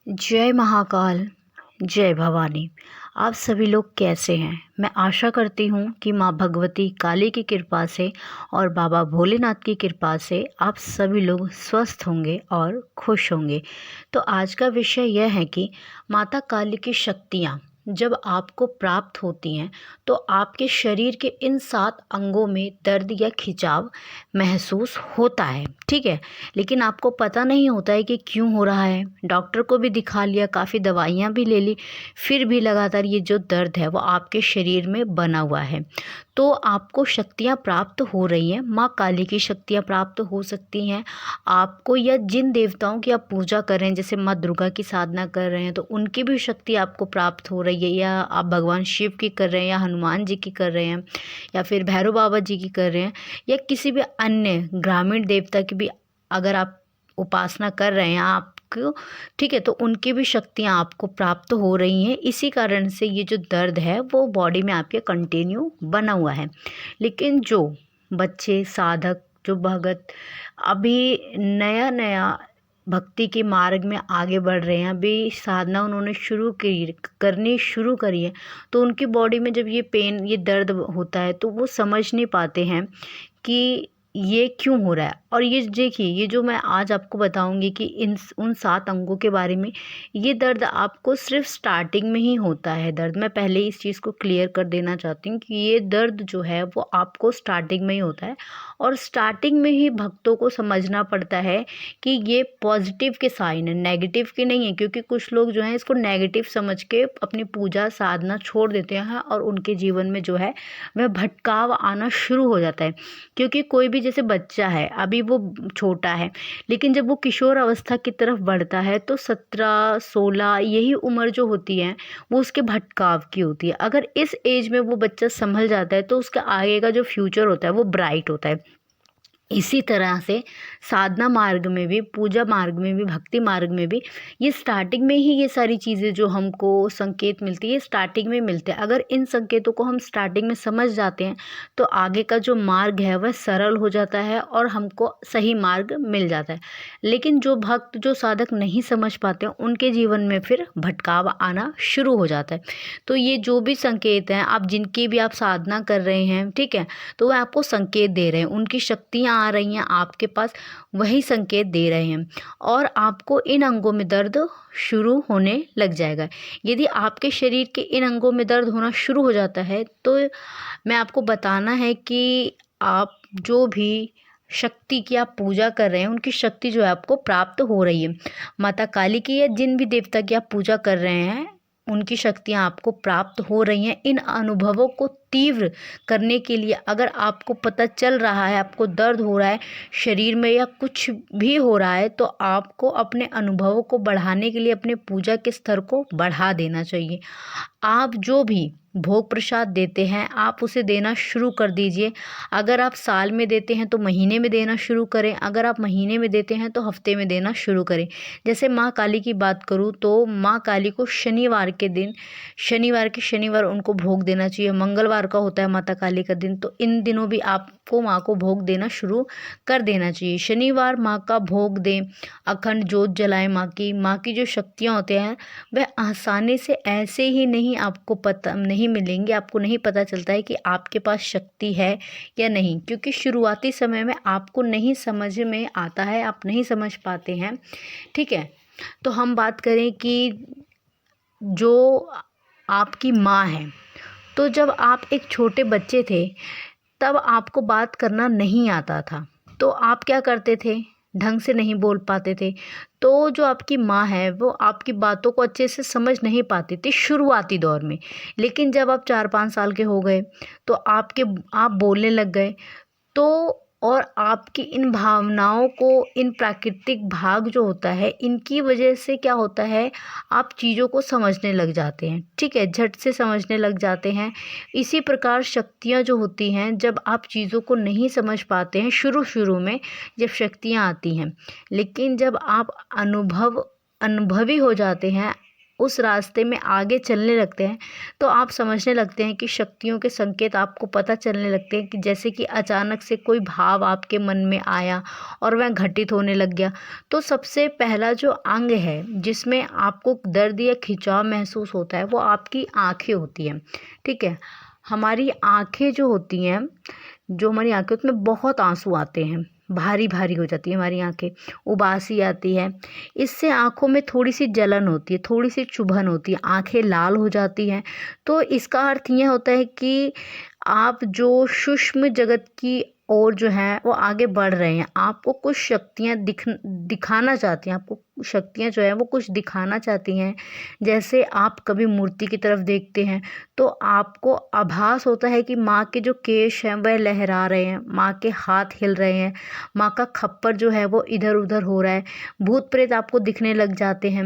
जय महाकाल, जय भवानी। आप सभी लोग कैसे हैं? मैं आशा करती हूँ कि माँ भगवती काली की कृपा से और बाबा भोलेनाथ की कृपा से आप सभी लोग स्वस्थ होंगे और खुश होंगे। तो आज का विषय यह है कि माता काली की शक्तियाँ जब आपको प्राप्त होती हैं तो आपके शरीर के इन 7 अंगों में दर्द या खिंचाव महसूस होता है, ठीक है? लेकिन आपको पता नहीं होता है कि क्यों हो रहा है। डॉक्टर को भी दिखा लिया, काफ़ी दवाइयाँ भी ले ली, फिर भी लगातार ये जो दर्द है वो आपके शरीर में बना हुआ है। तो आपको शक्तियाँ प्राप्त हो रही हैं, माँ काली की शक्तियाँ प्राप्त हो सकती हैं आपको, या जिन देवताओं की आप पूजा कर रहे हैं, जैसे माँ दुर्गा की साधना कर रहे हैं तो उनकी भी शक्ति आपको प्राप्त हो रही है, या आप भगवान शिव की कर रहे हैं, या हनुमान जी की कर रहे हैं, या फिर भैरव बाबा जी की कर रहे हैं, या किसी भी अन्य ग्रामीण देवता की भी अगर आप उपासना कर रहे हैं आपको, ठीक है, तो उनकी भी शक्तियाँ आपको प्राप्त हो रही हैं। इसी कारण से ये जो दर्द है वो बॉडी में आपके कंटिन्यू बना हुआ है। लेकिन जो बच्चे साधक, जो भगत अभी नया नया भक्ति के मार्ग में आगे बढ़ रहे हैं, अभी साधना उन्होंने करनी शुरू करी है, तो उनकी बॉडी में जब ये पेन, ये दर्द होता है तो वो समझ नहीं पाते हैं कि ये क्यों हो रहा है। और ये देखिए, ये जो मैं आज आपको बताऊंगी कि इन उन 7 अंगों के बारे में, ये दर्द आपको सिर्फ स्टार्टिंग में ही होता है। दर्द, मैं पहले इस चीज़ को क्लियर कर देना चाहती हूँ कि ये दर्द जो है वो आपको स्टार्टिंग में ही होता है, और स्टार्टिंग में ही भक्तों को समझना पड़ता है कि ये पॉजिटिव के साइन है, नेगेटिव के नहीं है। क्योंकि कुछ लोग जो हैं इसको नेगेटिव समझ के अपनी पूजा साधना छोड़ देते हैं और उनके जीवन में जो है वह भटकाव आना शुरू हो जाता है। क्योंकि कोई भी, जैसे बच्चा है अभी वो छोटा है, लेकिन जब वो किशोर अवस्था की तरफ बढ़ता है तो 17-16 यही उम्र जो होती है वो उसके भटकाव की होती है। अगर इस एज में वो बच्चा संभल जाता है तो उसका आगे का जो फ्यूचर होता है वो ब्राइट होता है। इसी तरह से साधना मार्ग में भी, पूजा मार्ग में भी, भक्ति मार्ग में भी ये स्टार्टिंग में ही ये सारी चीज़ें जो हमको संकेत मिलती है, स्टार्टिंग में मिलते हैं। अगर इन संकेतों को हम स्टार्टिंग में समझ जाते हैं तो आगे का जो मार्ग है वह सरल हो जाता है और हमको सही मार्ग मिल जाता है। लेकिन जो भक्त, जो साधक नहीं समझ पाते हैं, उनके जीवन में फिर भटकाव आना शुरू हो जाता है। तो ये जो भी संकेत हैं, आप जिनकी भी आप साधना कर रहे हैं, ठीक है, तो वह आपको संकेत दे रहे हैं, उनकी शक्तियाँ आ रही हैं आपके पास, वही संकेत दे रहे हैं, और आपको इन अंगों में दर्द शुरू होने लग जाएगा। यदि आपके शरीर के इन अंगों में दर्द होना शुरू हो जाता है तो मैं आपको बताना है कि आप जो भी शक्ति की आप पूजा कर रहे हैं, उनकी शक्ति जो है आपको प्राप्त हो रही है। माता काली की या जिन भी देवता की आप पूजा कर रहे हैं, उनकी शक्तियाँ आपको प्राप्त हो रही हैं। इन अनुभवों को तीव्र करने के लिए, अगर आपको पता चल रहा है आपको दर्द हो रहा है शरीर में या कुछ भी हो रहा है, तो आपको अपने अनुभवों को बढ़ाने के लिए अपने पूजा के स्तर को बढ़ा देना चाहिए। आप जो भी भोग प्रसाद देते हैं आप उसे देना शुरू कर दीजिए। अगर आप साल में देते हैं तो महीने में देना शुरू करें, अगर आप महीने में देते हैं तो हफ्ते में देना शुरू करें। जैसे माँ काली की बात करूँ तो माँ काली को शनिवार के दिन, शनिवार के शनिवार उनको भोग देना चाहिए। मंगलवार का होता है माता काली का दिन, तो इन दिनों भी आपको माँ को भोग देना शुरू कर देना चाहिए। शनिवार माँ का भोग दें, अखंड जोत जलाएं। माँ की जो शक्तियाँ होते हैं वह आसानी से ऐसे ही नहीं आपको पता नहीं मिलेंगी, आपको नहीं पता चलता है कि आपके पास शक्ति है या नहीं, क्योंकि शुरुआती समय में आपको नहीं समझ में आता है, आप नहीं समझ पाते हैं, ठीक है। तो हम बात करें कि जो आपकी माँ है, तो जब आप एक छोटे बच्चे थे तब आपको बात करना नहीं आता था, तो आप क्या करते थे, ढंग से नहीं बोल पाते थे। तो जो आपकी माँ है वो आपकी बातों को अच्छे से समझ नहीं पाती थी शुरुआती दौर में। लेकिन जब आप 4-5 साल के हो गए तो आप बोलने लग गए, तो और आपकी इन भावनाओं को, इन प्राकृतिक भाग जो होता है, इनकी वजह से क्या होता है, आप चीज़ों को समझने लग जाते हैं, ठीक है, झट से समझने लग जाते हैं। इसी प्रकार शक्तियाँ जो होती हैं, जब आप चीज़ों को नहीं समझ पाते हैं शुरू शुरू में, जब शक्तियाँ आती हैं, लेकिन जब आप अनुभवी हो जाते हैं, उस रास्ते में आगे चलने लगते हैं तो आप समझने लगते हैं कि शक्तियों के संकेत आपको पता चलने लगते हैं कि जैसे कि अचानक से कोई भाव आपके मन में आया और वह घटित होने लग गया। तो सबसे पहला जो अंग है जिसमें आपको दर्द या खिंचाव महसूस होता है वो आपकी आँखें होती हैं, ठीक है। हमारी आँखें जो होती हैं, जो हमारी आँखें उसमें बहुत आँसू आते हैं, भारी भारी हो जाती है हमारी आँखें, उबासी आती है। इससे आँखों में थोड़ी-सी जलन होती है, थोड़ी-सी चुभन होती है, आँखें लाल हो जाती हैं। तो इसका अर्थ ये होता है कि आप जो सूक्ष्म जगत की ओर जो है वो आगे बढ़ रहे हैं। आपको कुछ शक्तियाँ दिखाना चाहती हैं, आपको शक्तियाँ जो है वो कुछ दिखाना चाहती हैं। जैसे आप कभी मूर्ति की तरफ देखते हैं तो आपको आभास होता है कि माँ के जो केश हैं वह लहरा रहे हैं, माँ के हाथ हिल रहे हैं, माँ का खप्पर जो है वो इधर-उधर हो रहा है, भूत-प्रेत आपको दिखने लग जाते हैं,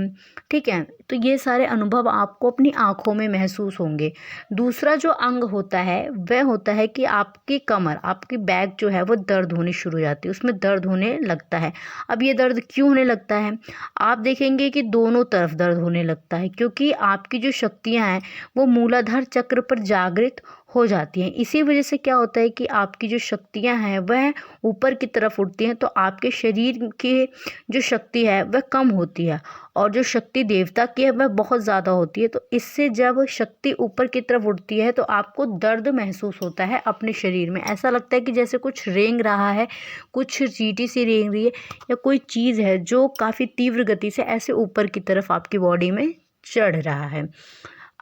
ठीक है? तो ये सारे अनुभव आपको अपनी आँखों में महसूस होंगे। दूसरा जो अंग होता है वह होता है कि आपकी कमर, आपकी बैक जो है वो दर्द होनी शुरू हो जाती है, उसमें दर्द होने लगता है। अब ये दर्द क्यों होने लगता है? आप देखेंगे कि दोनों तरफ दर्द होने लगता है क्योंकि आपकी जो शक्तियाँ हैं वो मूलाधार चक्र पर जागृत हो जाती हैं। इसी वजह से क्या होता है कि आपकी जो शक्तियाँ हैं वह ऊपर की तरफ उठती हैं, तो आपके शरीर की जो शक्ति है वह कम होती है और जो शक्ति देवता की है वह बहुत ज़्यादा होती है। तो इससे जब शक्ति ऊपर की तरफ उठती है तो आपको दर्द महसूस होता है अपने शरीर में। ऐसा लगता है कि जैसे कुछ रेंग रहा है, कुछ चींटी सी रेंग रही है या कोई चीज़ है जो काफ़ी तीव्र गति से ऐसे ऊपर की तरफ आपकी बॉडी में चढ़ रहा है।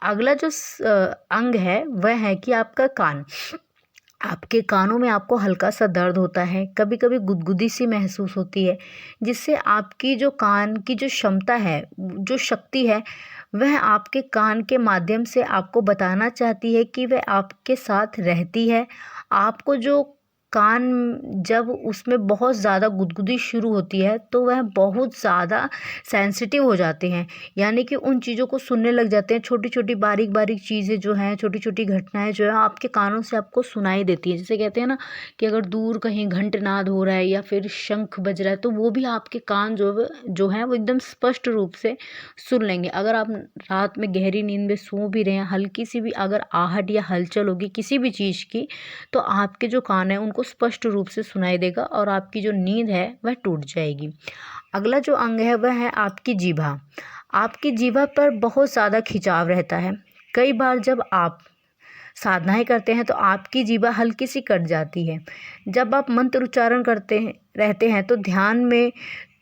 अगला जो अंग है वह है कि आपका कान। आपके कानों में आपको हल्का सा दर्द होता है, कभी-कभी गुदगुदी सी महसूस होती है, जिससे आपकी जो कान की जो क्षमता है, जो शक्ति है, वह आपके कान के माध्यम से आपको बताना चाहती है कि वह आपके साथ रहती है। आपको जो कान जब उसमें बहुत ज़्यादा गुदगुदी शुरू होती है तो वह बहुत ज़्यादा सेंसिटिव हो जाते हैं, यानी कि उन चीज़ों को सुनने लग जाते हैं। छोटी-छोटी बारीक-बारीक चीज़ें जो हैं, छोटी-छोटी घटनाएँ जो हैं आपके कानों से आपको सुनाई देती हैं। जैसे कहते हैं ना कि अगर दूर कहीं घंटनाद हो रहा है या फिर शंख बज रहा है तो वो भी आपके कान जो हैं वो एकदम स्पष्ट रूप से सुन लेंगे। अगर आप रात में गहरी नींद में सो भी रहे हैं, हल्की सी भी अगर आहट या हलचल होगी किसी भी चीज़ की तो आपके जो कान हैं उनको स्पष्ट रूप से सुनाई देगा और आपकी जो नींद है वह टूट जाएगी। अगला जो अंग है वह है आपकी जीभा। आपकी जीभा पर बहुत ज़्यादा खिंचाव रहता है। कई बार जब आप साधनाएँ करते हैं तो आपकी जीभा हल्की सी कट जाती है। जब आप मंत्र उच्चारण करते हैं रहते हैं तो ध्यान में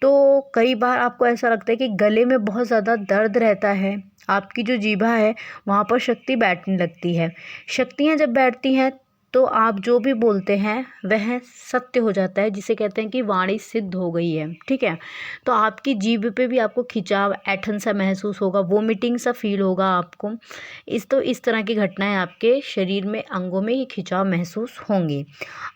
तो कई बार आपको ऐसा लगता है कि गले में बहुत ज़्यादा दर्द रहता है। आपकी जो जीभा है वहाँ पर शक्ति बैठने लगती है। शक्तियाँ जब बैठती हैं तो आप जो भी बोलते हैं वह सत्य हो जाता है, जिसे कहते हैं कि वाणी सिद्ध हो गई है, ठीक है। तो आपकी जीभ पे भी आपको खिंचाव, ऐंठन सा महसूस होगा, वोमिटिंग सा फील होगा आपको। इस तरह की घटनाएं आपके शरीर में, अंगों में ये खिंचाव महसूस होंगे।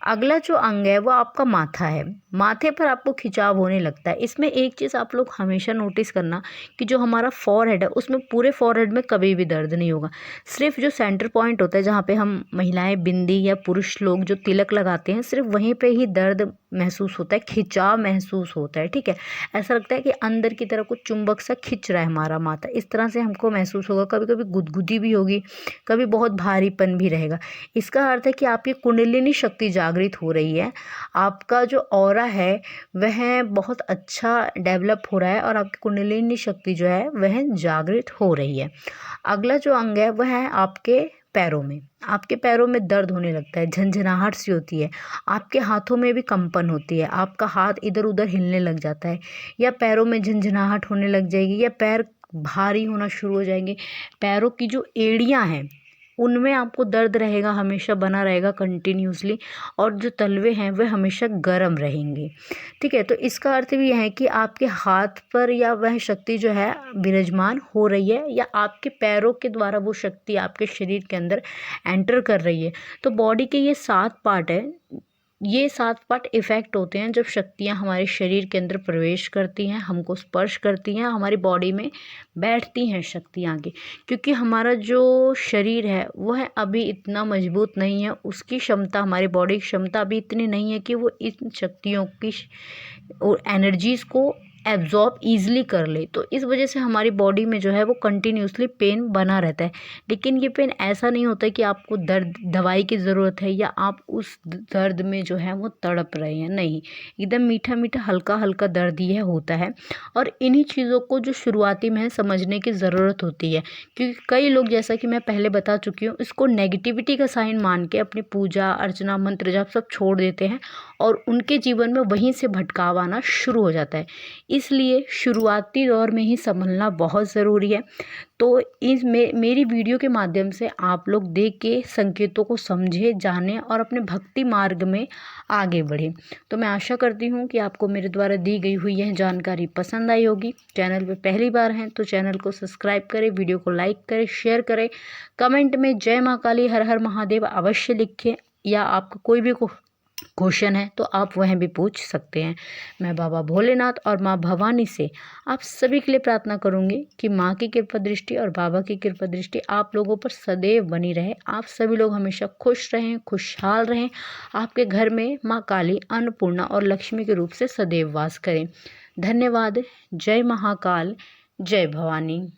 अगला जो अंग है वो आपका माथा है। माथे पर आपको खिंचाव होने लगता है। इसमें एक चीज़ आप लोग हमेशा नोटिस करना कि जो हमारा फॉरहेड है उसमें पूरे फॉरहेड में कभी भी दर्द नहीं होगा। सिर्फ जो सेंटर पॉइंट होता है जहाँ पे हम महिलाएं बिंदी या पुरुष लोग जो तिलक लगाते हैं, सिर्फ वहीं पे ही दर्द महसूस होता है, खिंचाव महसूस होता है, ठीक है। ऐसा लगता है कि अंदर की तरफ कुछ चुंबक सा खिंच रहा है हमारा माथा, इस तरह से हमको महसूस होगा। कभी कभी गुदगुदी भी होगी, कभी बहुत भारीपन भी रहेगा। इसका अर्थ है कि आपकी कुंडलिनी शक्ति जागृत हो रही है, आपका जो ऑरा है वह बहुत अच्छा डेवलप हो रहा है और आपकी कुंडलिनी शक्ति जो है वह जागृत हो रही है। अगला जो अंग है वह है आपके पैरों में। आपके पैरों में दर्द होने लगता है, झंझनाहट सी होती है, आपके हाथों में भी कंपन होती है, आपका हाथ इधर उधर हिलने लग जाता है या पैरों में झंझनाहट होने लग जाएगी या पैर भारी होना शुरू हो जाएंगे। पैरों की जो एड़ियां हैं उनमें आपको दर्द रहेगा, हमेशा बना रहेगा कंटिन्यूसली, और जो तलवे हैं वह हमेशा गर्म रहेंगे, ठीक है। तो इसका अर्थ भी यह है कि आपके हाथ पर या वह शक्ति जो है विराजमान हो रही है या आपके पैरों के द्वारा वो शक्ति आपके शरीर के अंदर एंटर कर रही है। तो बॉडी के ये 7 पार्ट है, ये 7 पार्ट इफ़ेक्ट होते हैं जब शक्तियाँ हमारे शरीर के अंदर प्रवेश करती हैं, हमको स्पर्श करती हैं, हमारी बॉडी में बैठती हैं शक्तियाँ आके। क्योंकि हमारा जो शरीर है वह अभी इतना मजबूत नहीं है, उसकी क्षमता, हमारी बॉडी की क्षमता अभी इतनी नहीं है कि वो इन शक्तियों की और एनर्जीज़ को एब्जॉर्ब ईज़िली कर ले। तो इस वजह से हमारी बॉडी में जो है वो कंटिन्यूअसली पेन बना रहता है। लेकिन ये पेन ऐसा नहीं होता है कि आपको दर्द दवाई की ज़रूरत है या आप उस दर्द में जो है वो तड़प रहे हैं, नहीं। एकदम मीठा-मीठा, हल्का-हल्का दर्द ये होता है। और इन्हीं चीज़ों को जो शुरुआती में है समझने की ज़रूरत होती है, क्योंकि कई लोग, जैसा कि मैं पहले बता चुकी हूँ, इसको नेगेटिविटी का साइन मान के अपनी पूजा अर्चना मंत्र जाप सब छोड़ देते हैं और उनके जीवन में वहीं से भटकाव आना शुरू हो जाता है। इसलिए शुरुआती दौर में ही संभलना बहुत ज़रूरी है। तो इस मेरी वीडियो के माध्यम से आप लोग देख के संकेतों को समझें, जानें और अपने भक्ति मार्ग में आगे बढ़ें। तो मैं आशा करती हूँ कि आपको मेरे द्वारा दी गई हुई यह जानकारी पसंद आई होगी। चैनल पे पहली बार हैं तो चैनल को सब्सक्राइब करें, वीडियो को लाइक करें, शेयर करें। कमेंट में जय माँ काली, हर हर महादेव अवश्य लिखें, या आपका कोई भी क्वेश्चन है तो आप वह भी पूछ सकते हैं। मैं बाबा भोलेनाथ और माँ भवानी से आप सभी के लिए प्रार्थना करूंगी कि माँ की कृपा दृष्टि और बाबा की कृपा दृष्टि आप लोगों पर सदैव बनी रहे। आप सभी लोग हमेशा खुश रहें, खुशहाल रहें। आपके घर में माँ काली, अन्नपूर्णा और लक्ष्मी के रूप से सदैव वास करें। धन्यवाद। जय महाकाल, जय भवानी।